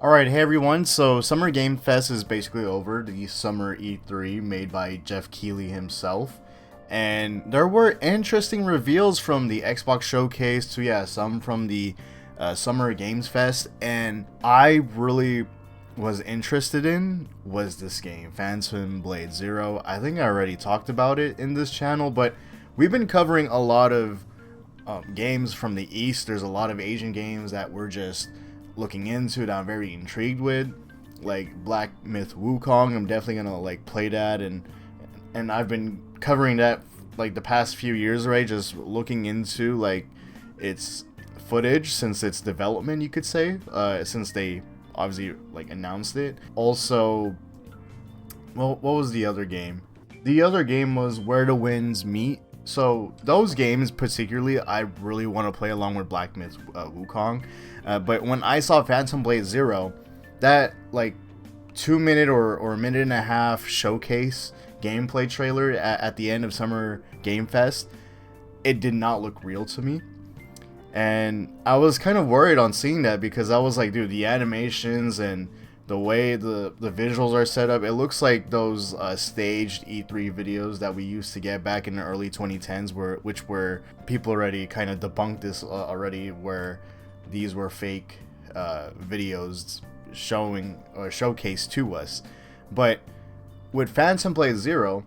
Alright, hey everyone, so Summer Game Fest is basically over, the Summer E3 made by Jeff Keighley himself. And there were interesting reveals from the Xbox Showcase to, some from the Summer Games Fest. And I really was interested in was this game, Phantom Blade Zero. I think I already talked about it in this channel, but we've been covering a lot of games from the East. There's a lot of Asian games that we're just looking into that I'm very intrigued with, like Black Myth Wukong. I'm definitely gonna like play that, and I've been covering that like the past few years, right? Just looking into like its footage since its development, you could say, since they obviously like announced it. Also, well, what was the other game? The other game was Where the Winds Meet. So those games particularly I really want to play along with Black Myth Wukong, but when I saw Phantom Blade Zero, that like 2 minute or minute and a half showcase gameplay trailer at the end of Summer Game Fest, it did not look real to me. And I was kind of worried on seeing that because I was like, dude, the animations and the way the visuals are set up, it looks like those staged E3 videos that we used to get back in the early 2010s, which were people already kind of debunked this already, where these were fake videos showing or showcased to us. But with Phantom Blade Zero,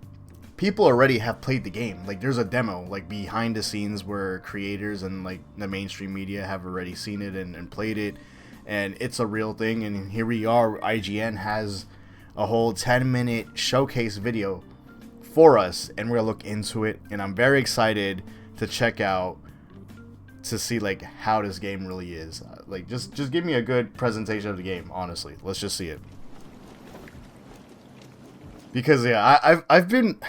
people already have played the game. Like there's a demo like behind the scenes where creators and like the mainstream media have already seen it and played it. And it's a real thing, and here we are. IGN has a whole 10-minute showcase video for us, and we're gonna look into it. And I'm very excited to check out to see like how this game really is. Like just give me a good presentation of the game. Honestly, let's just see it. Because I've been,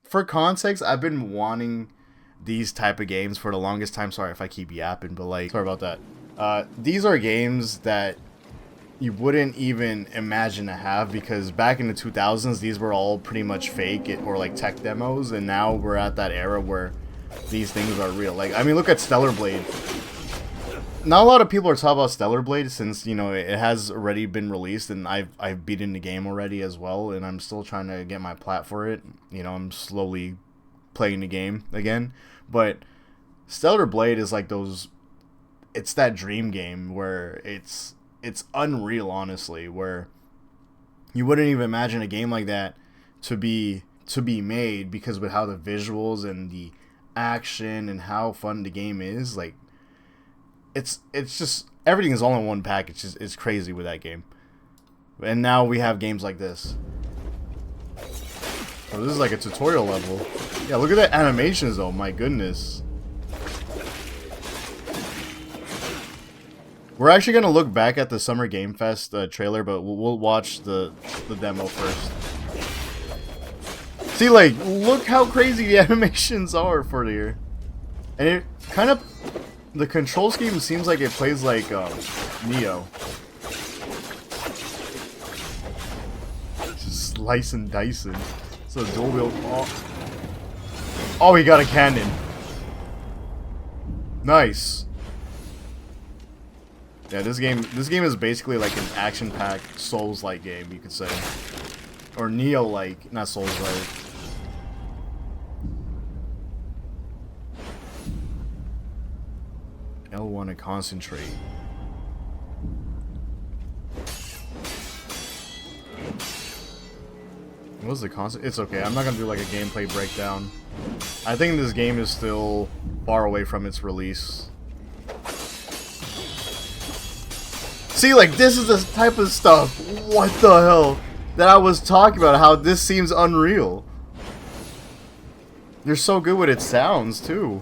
for context, I've been wanting these type of games for the longest time. Sorry if I keep yapping, but like, sorry about that. These are games that you wouldn't even imagine to have, because back in the 2000s these were all pretty much fake or like tech demos, and now we're at that era where these things are real. Like, I mean, look at Stellar Blade. Not a lot of people are talking about Stellar Blade since, you know, it has already been released, and I've beaten the game already as well, and I'm still trying to get my plat for it. You know, I'm slowly playing the game again, but Stellar Blade is like those, it's that dream game where it's unreal, honestly, where you wouldn't even imagine a game like that to be made, because with how the visuals and the action and how fun the game is, like it's just everything is all in one package. It's crazy with that game. And now we have games like this. Oh, this is like a tutorial level. Yeah, look at that animations though, my goodness. We're actually going to look back at the Summer Game Fest trailer, but we'll watch the demo first. See, like, look how crazy the animations are for the year. And it kind of, the control scheme seems like it plays like Neo. Just slice and dicing. So dual wheel. Oh, he got a cannon. Nice. Yeah, this game is basically like an action-packed Souls-like game, you could say. Or Neo-like, not Souls-like. L1 to concentrate. What was the concept? It's okay, I'm not gonna do like a gameplay breakdown. I think this game is still far away from its release. See, like, this is the type of stuff, what the hell, that I was talking about, how this seems unreal. They're so good with its sounds, too.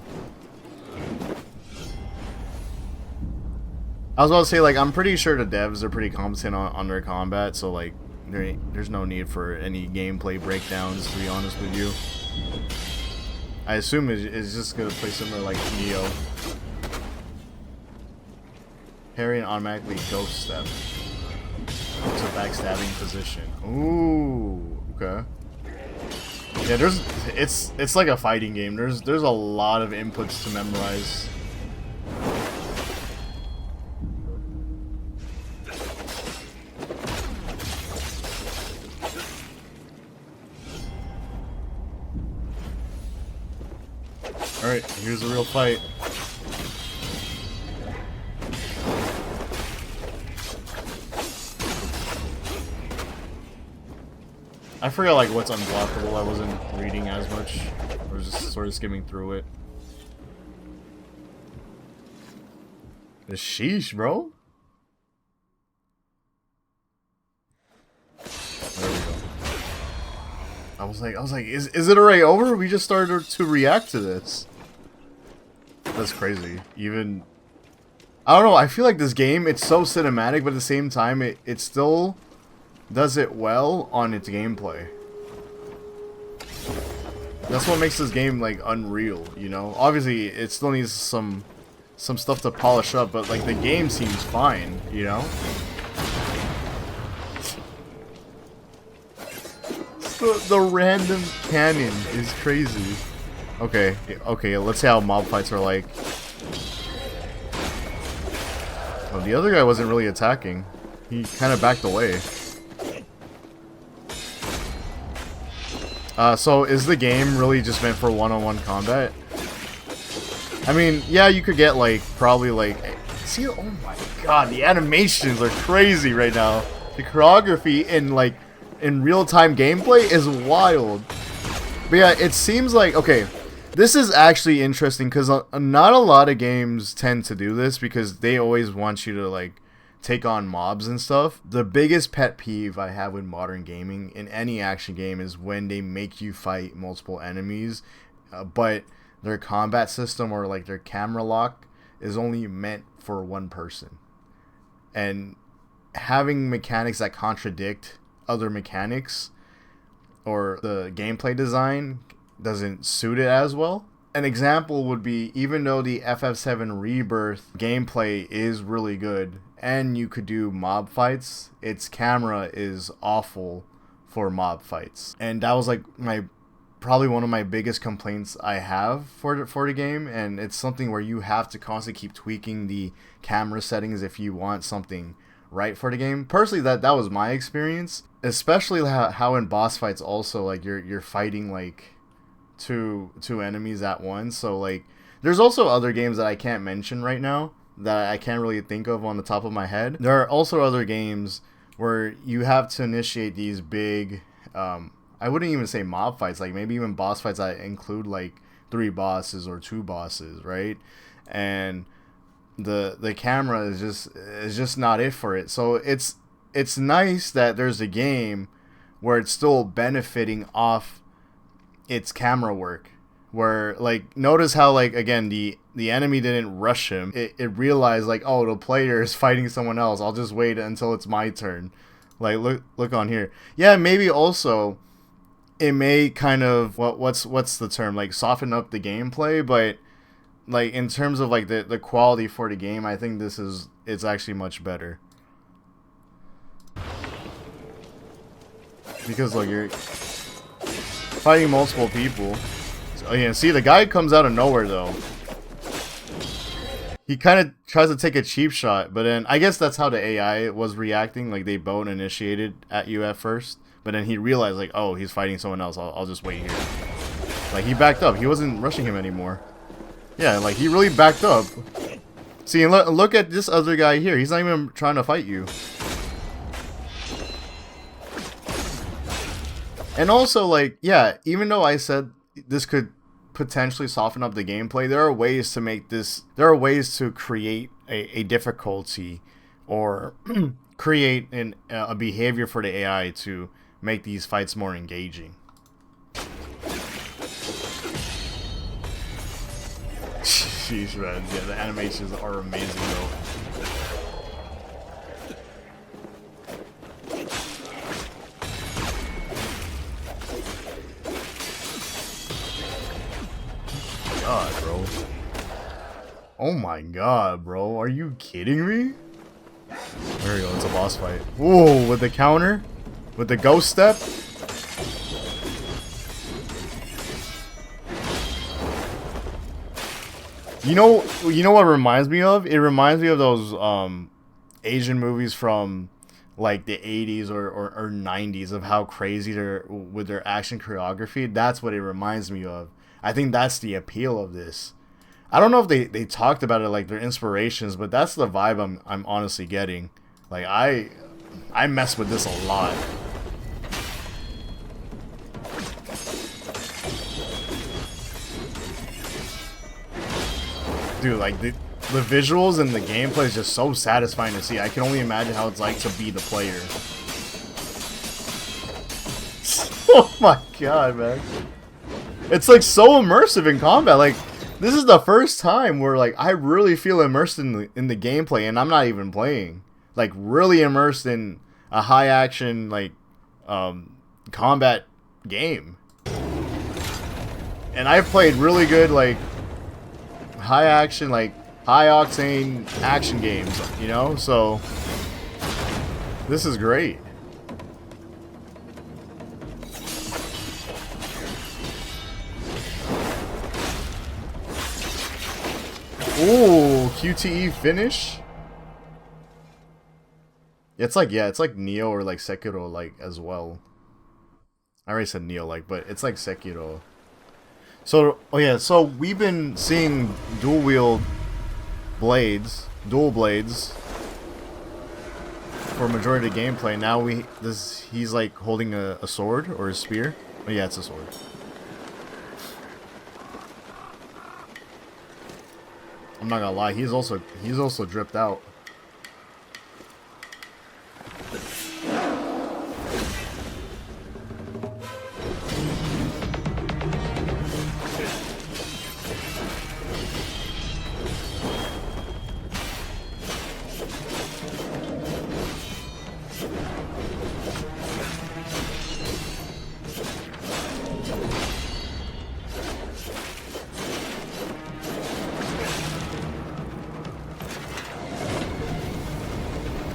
I was about to say, like, I'm pretty sure the devs are pretty competent on their combat, so, like, there's no need for any gameplay breakdowns, to be honest with you. I assume it's just gonna play similar like Neo. Parry and automatically ghost step to backstabbing position. Ooh, okay. Yeah, it's like a fighting game. There's a lot of inputs to memorize. Alright, here's the real fight. I forgot like what's unblockable. I wasn't reading as much. I was just sort of skimming through it. Sheesh, bro. There we go. I was like, is it already over? We just started to react to this. That's crazy. Even I don't know, I feel like this game, it's so cinematic, but at the same time it still does it well on its gameplay. That's what makes this game like unreal, you know? Obviously it still needs some stuff to polish up, but like the game seems fine, you know? The random cannon is crazy. Okay, let's see how mob fights are like. Oh, the other guy wasn't really attacking. He kind of backed away. So is the game really just meant for one-on-one combat? I mean, yeah, you could get like, probably like, see, oh my god, the animations are crazy right now. The choreography in real-time gameplay is wild. But yeah, it seems like, okay, this is actually interesting because not a lot of games tend to do this because they always want you to like take on mobs and stuff. The biggest pet peeve I have with modern gaming in any action game is when they make you fight multiple enemies, but their combat system or like their camera lock is only meant for one person. And having mechanics that contradict other mechanics or the gameplay design doesn't suit it as well. An example would be, even though the FF7 Rebirth gameplay is really good and you could do mob fights, its camera is awful for mob fights. And that was like probably one of my biggest complaints I have for the game, and it's something where you have to constantly keep tweaking the camera settings if you want something right for the game. Personally, that was my experience, especially how in boss fights also like you're fighting like two enemies at once. So like there's also other games that I can't mention right now that I can't really think of on the top of my head. There are also other games where you have to initiate these big I wouldn't even say mob fights, like maybe even boss fights that include like 3 bosses or 2 bosses, right? And the camera is just not it for it. So it's nice that there's a game where it's still benefiting off its camera work, where like notice how like again the enemy didn't rush him. It realized like, oh, the player is fighting someone else, I'll just wait until it's my turn. Like look on here. Yeah, maybe also it may kind of what's the term, like soften up the gameplay, but like in terms of like the quality for the game, I think it's actually much better. Because like you're fighting multiple people. Oh yeah, see, the guy comes out of nowhere though. He kind of tries to take a cheap shot, but then I guess that's how the AI was reacting. Like they both initiated at you at first, but then he realized like, oh, he's fighting someone else. I'll just wait here. Like he backed up. He wasn't rushing him anymore. Yeah, like he really backed up. See, and look at this other guy here. He's not even trying to fight you. And also, like, yeah, even though I said this could potentially soften up the gameplay, there are ways to make this, there are ways to create a difficulty or create a behavior for the AI to make these fights more engaging. Sheesh, man. Yeah, the animations are amazing though. God, bro. Oh my god, bro. Are you kidding me? There we go. It's a boss fight. Whoa, with the counter? With the ghost step? You know what it reminds me of? It reminds me of those Asian movies from like the 80s or 90s of how crazy they're with their action choreography. That's what it reminds me of. I think that's the appeal of this. I don't know if they talked about it like their inspirations, but that's the vibe I'm honestly getting. Like I mess with this a lot. Dude, like the visuals and the gameplay is just so satisfying to see. I can only imagine how it's like to be the player. Oh my god, man. It's like so immersive in combat. Like, this is the first time where like I really feel immersed in the gameplay, and I'm not even playing. Like, really immersed in a high action like combat game. And I've played really good like high action, like high octane action games, you know? So this is great. Ooh, QTE finish? It's like, yeah, it's like Nioh or like Sekiro like as well. I already said Nioh like, but it's like Sekiro. So, oh yeah, so we've been seeing dual wield blades, dual blades for majority of the gameplay. Now he's like holding a sword or a spear. Oh yeah, it's a sword. I'm not gonna lie, he's also dripped out.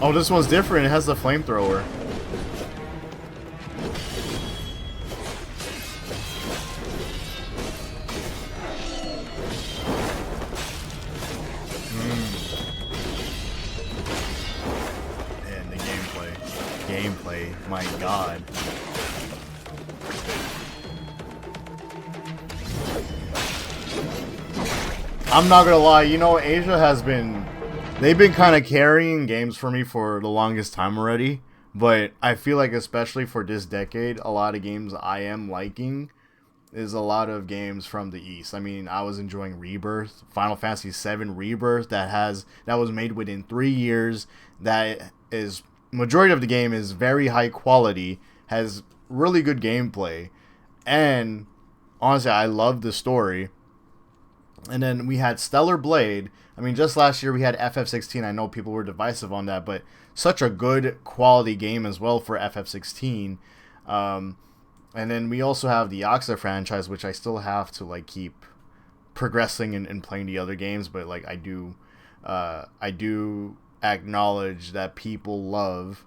Oh, this one's different. It has the flamethrower. Man, the gameplay. Gameplay. My god. I'm not gonna lie, you know, Asia has been... They've been kind of carrying games for me for the longest time already, but I feel like especially for this decade, a lot of games I am liking is a lot of games from the East. I mean, I was enjoying Rebirth, Final Fantasy VII Rebirth that was made within 3 years. That is, majority of the game is very high quality, has really good gameplay, and honestly, I love the story. And then we had Stellar Blade. I mean, just last year we had FF16. I know people were divisive on that, but such a good quality game as well for FF16. And then we also have the Yakuza franchise, which I still have to like keep progressing and playing the other games. But like I do acknowledge that people love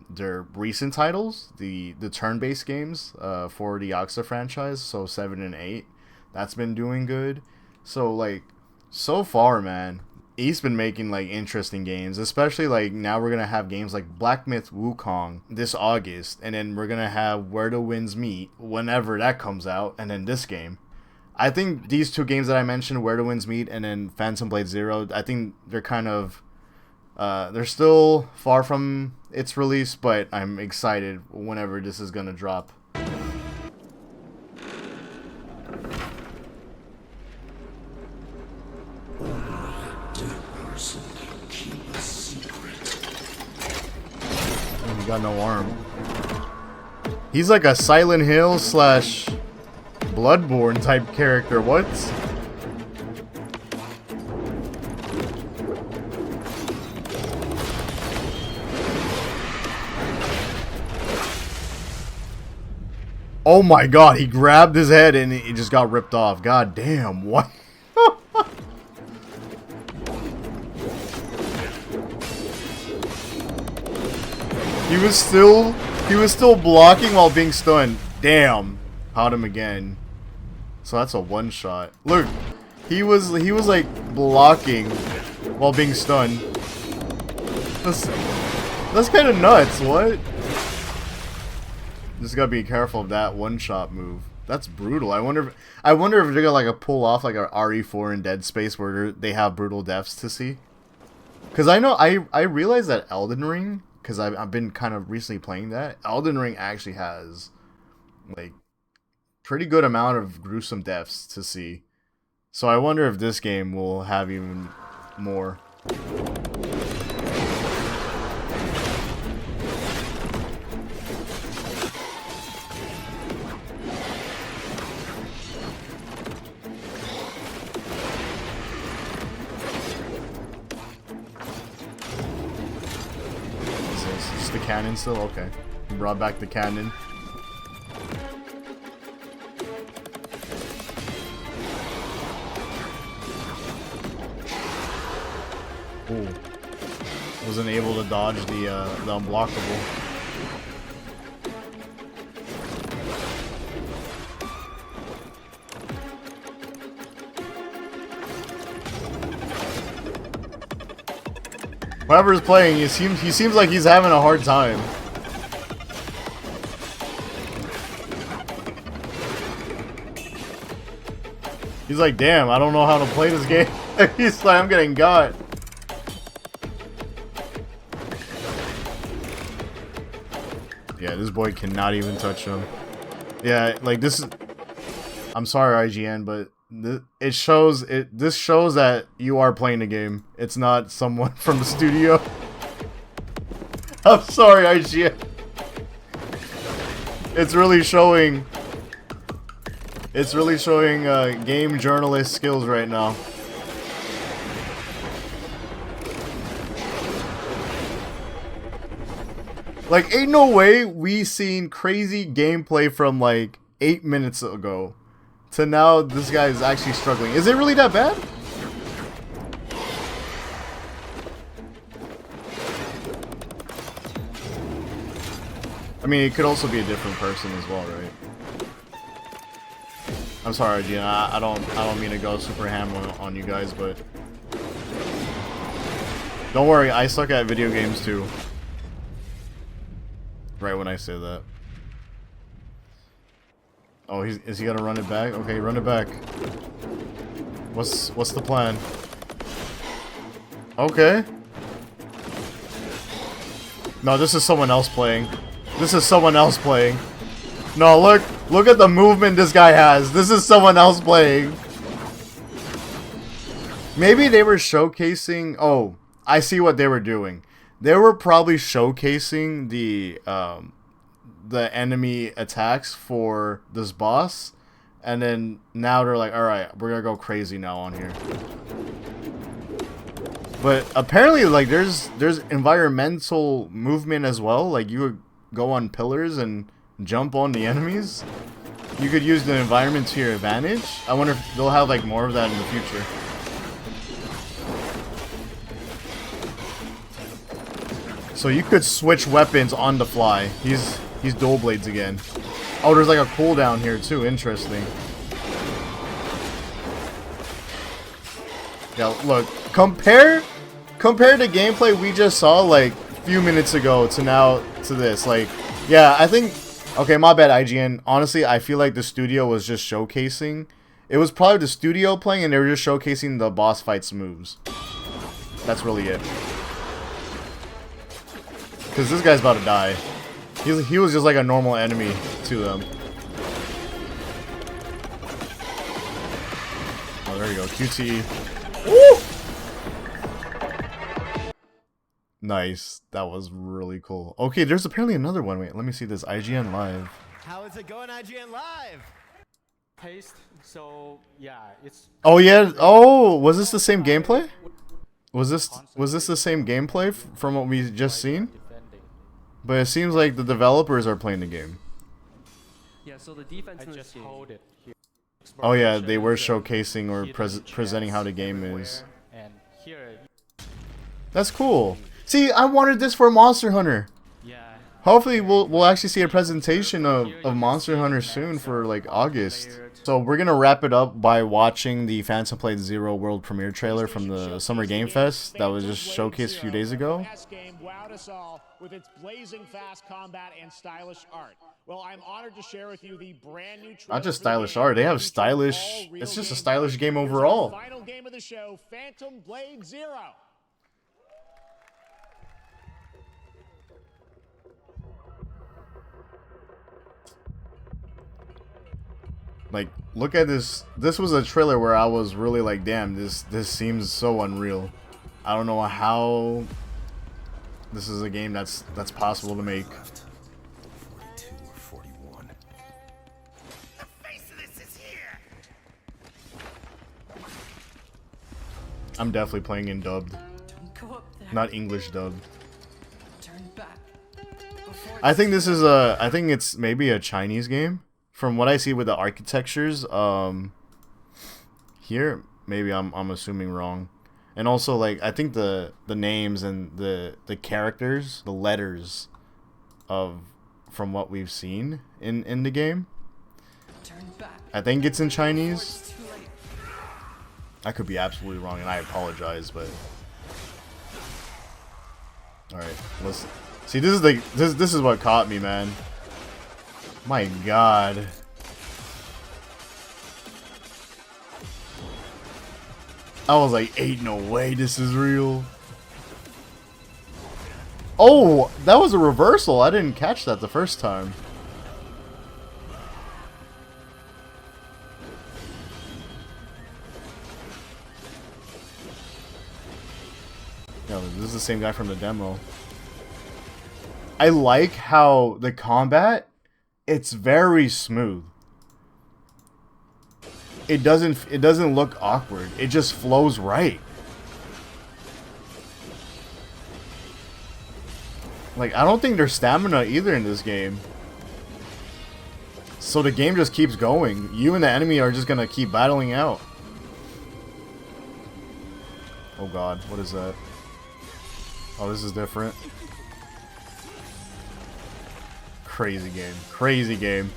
their recent titles, the turn-based games for the Yakuza franchise. So 7 and 8, that's been doing good. So like, so far, man, East's been making like interesting games, especially like now we're gonna have games like Black Myth Wukong this August, and then we're gonna have Where the Winds Meet whenever that comes out, and then this game. I think these two games that I mentioned, Where the Winds Meet and then Phantom Blade Zero, I think they're kind of they're still far from its release, but I'm excited whenever this is gonna drop. He got no arm. He's like a Silent Hill / Bloodborne type character. What? Oh my god, he grabbed his head and it just got ripped off. God damn, what? He was still blocking while being stunned. Damn. Caught him again. So that's a one shot. Look, he was like blocking while being stunned. That's kind of nuts. What? Just gotta be careful of that one shot move. That's brutal. I wonder if they're gonna like a pull off like a RE4 in Dead Space where they have brutal deaths to see. Because I know I realize that Elden Ring, because I've been kind of recently playing that, Elden Ring actually has like pretty good amount of gruesome deaths to see. So I wonder if this game will have even more. Is this just the cannon still? Okay. Brought back the cannon. Ooh. Wasn't able to dodge the unblockable. Whoever's playing, he seems like he's having a hard time. He's like, damn, I don't know how to play this game. He's like, I'm getting got. Yeah, this boy cannot even touch him. Yeah, like this is... I'm sorry, IGN, but this shows that you are playing the game. It's not someone from the studio. I'm sorry, IGN. It's really showing... It's really showing game journalist skills right now. Like, ain't no way we seen crazy gameplay from like 8 minutes ago to now this guy is actually struggling. Is it really that bad? I mean, it could also be a different person as well, right? I'm sorry, Gina. I don't mean to go super ham on you guys, but don't worry, I suck at video games too. Right when I say that. Oh, is he gonna run it back? Okay, run it back. What's the plan? Okay. No, this is someone else playing. This is someone else playing. No, look at the movement this guy has. This is someone else playing. Maybe they were showcasing... Oh, I see what they were doing. They were probably showcasing the enemy attacks for this boss, and then now they're like, all right, we're gonna go crazy now on here. But apparently, like, there's environmental movement as well. Like, you would go on pillars and jump on the enemies. You could use the environment to your advantage. I wonder if they'll have like more of that in the future. So you could switch weapons on the fly. He's dual blades again. Oh, there's like a cooldown here too. Interesting. Yeah, look. Compare the gameplay we just saw like a few minutes ago to now to this. Like, yeah, I think... Okay, my bad, IGN. Honestly, I feel like the studio was just showcasing. It was probably the studio playing and they were just showcasing the boss fights moves. That's really it. Because this guy's about to die. He was just like a normal enemy to them. Oh, there you go. QTE. Woo! Nice. That was really cool. Okay, there's apparently another one. Wait, let me see this. IGN Live. How is it going, IGN Live? Paste, so yeah, it's... Oh, yeah. Oh, was this the same gameplay? Was this the same gameplay from what we just seen? But it seems like the developers are playing the game. Yeah, so the defense in this game... Hold it here. Oh yeah, they were showcasing or presenting how the game is. And here... That's cool. See, I wanted this for Monster Hunter. Yeah. Hopefully we'll actually see a presentation of Monster Hunter soon for like August. So we're gonna wrap it up by watching the Phantom Blade Zero World Premiere trailer from the Summer Game Fest that was just showcased a few days ago. Game wowed us all with its blazing fast combat and stylish art. Well, I'm honored to share with you the brand new trailer. Not just stylish art, they have stylish. It's just a stylish game overall. Final game of the show, Phantom Blade Zero. Like, look at this. This was a trailer where I was really like, damn, this seems so unreal. I don't know how this is a game that's possible to make. I'm definitely playing in dubbed, not English dubbed. I think this is I think it's maybe a Chinese game from what I see with the architectures. Here maybe I'm assuming wrong, and also like I think the names and the characters, the letters of from what we've seen in the game, I think it's in Chinese. I could be absolutely wrong, and I apologize, but all right, listen. See, this is this is what caught me, man. My God. I was like, ain't no way this is real. Oh, that was a reversal. I didn't catch that the first time. No, this is the same guy from the demo. I like how the combat, it's very smooth. It doesn't look awkward. It just flows right. Like, I don't think there's stamina either in this game. So the game just keeps going. You and the enemy are just gonna keep battling out. Oh God, what is that? Oh, this is different. Crazy game. Crazy game.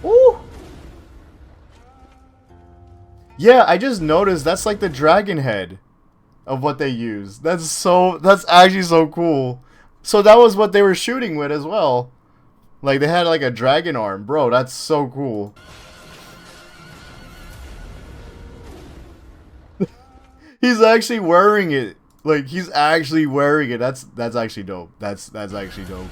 Ooh! Yeah, I just noticed that's like the dragon head of what they use. That's actually so cool. So that was what they were shooting with as well. Like they had like a dragon arm. Bro, that's so cool. He's actually wearing it. Like he's actually wearing it. That's actually dope. That's actually dope.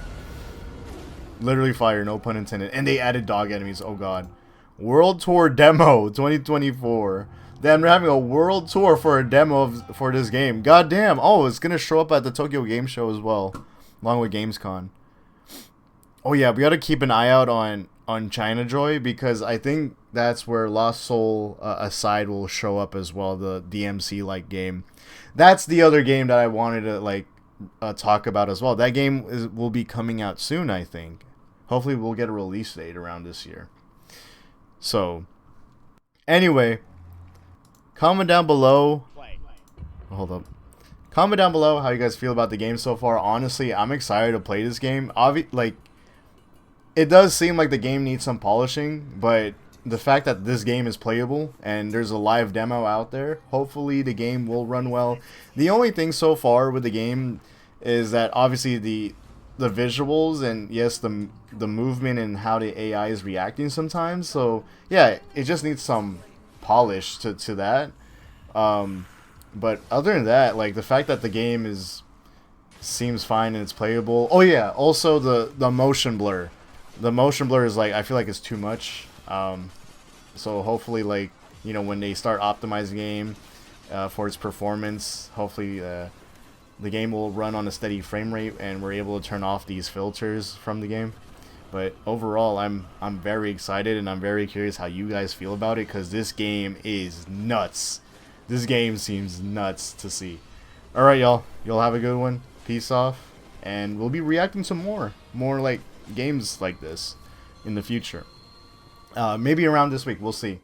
Literally fire, no pun intended. And they added dog enemies. Oh God. World Tour Demo 2024. Damn, they're having a world tour for a demo for this game. God damn. Oh, it's gonna show up at the Tokyo Game Show as well, along with Gamescom. Oh yeah, we gotta keep an eye out on China Joy, because I think that's where Lost Soul Aside will show up as well, the DMC like game. That's the other game that I wanted to like talk about as well. That game will be coming out soon, I think. Hopefully we'll get a release date around this year. So anyway, comment down below. Hold up. Comment down below how you guys feel about the game so far. Honestly, I'm excited to play this game. Like, it does seem like the game needs some polishing, but the fact that this game is playable and there's a live demo out there, hopefully the game will run well. The only thing so far with the game is that obviously the visuals and yes, the movement and how the AI is reacting sometimes. So yeah, it just needs some polish to that. But other than that, like the fact that the game seems fine and it's playable. Oh yeah, also the motion blur. The motion blur is like, I feel like it's too much. So hopefully, like, you know, when they start optimizing the game for its performance, hopefully the game will run on a steady frame rate and we're able to turn off these filters from the game. But overall, I'm very excited and I'm very curious how you guys feel about it, because this game is nuts. This game seems nuts to see. Alright, y'all. You'll have a good one. Peace off. And we'll be reacting to more like games like this in the future. Maybe around this week. We'll see.